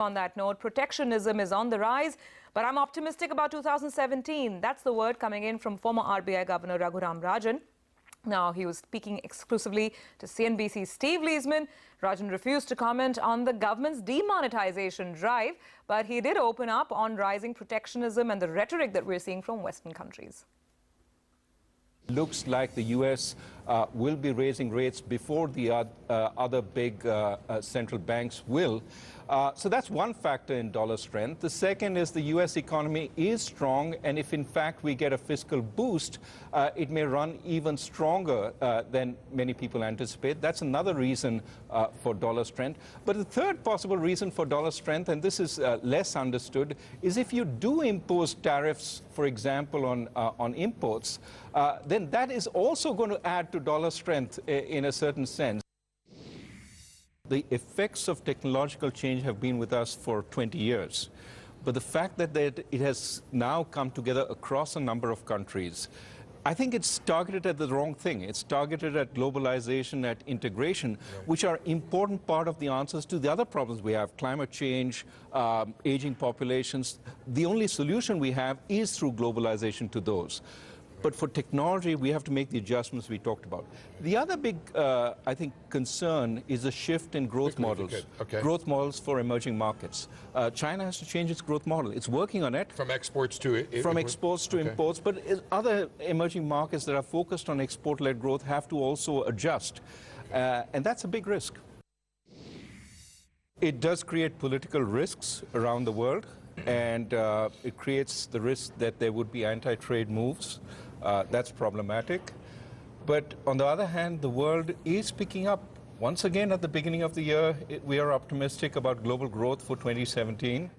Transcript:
On that note, protectionism is on the rise, but I'm optimistic about 2017. That's the word coming in from former RBI Governor Raghuram Rajan. Now, he was speaking exclusively to CNBC's Steve Leisman. Rajan refused to comment on the government's demonetization drive, but he did open up on rising protectionism and the rhetoric that we're seeing from Western countries. Looks like the U.S. will be raising rates before the other big central banks will. So that's one factor in dollar strength. The second is the U.S. economy is strong, and if in fact we get a fiscal boost, it may run even stronger than many people anticipate. That's another reason for dollar strength. But the third possible reason for dollar strength, and this is less understood, is if you do impose tariffs, for example, on imports, then that is also going to add to dollar strength in a certain sense. The effects of technological change have been with us for 20 years. But the fact that it has now come together across a number of countries, I think it's targeted at the wrong thing. It's targeted at globalization, at integration, which are important part of the answers to the other problems we have: climate change, aging populations. The only solution we have is through globalization to those. But for technology, we have to make the adjustments we talked about. The other big, I think, concern is a shift in growth models. Growth models for emerging markets. China has to change its growth model. It's working on it. From exports to exports to imports. But other emerging markets that are focused on export-led growth have to also adjust. And that's a big risk. It does create political risks around the world. And it creates the risk that there would be anti-trade moves. That's problematic. But on the other hand, the world is picking up. Once again, at the beginning of the year, we are optimistic about global growth for 2017.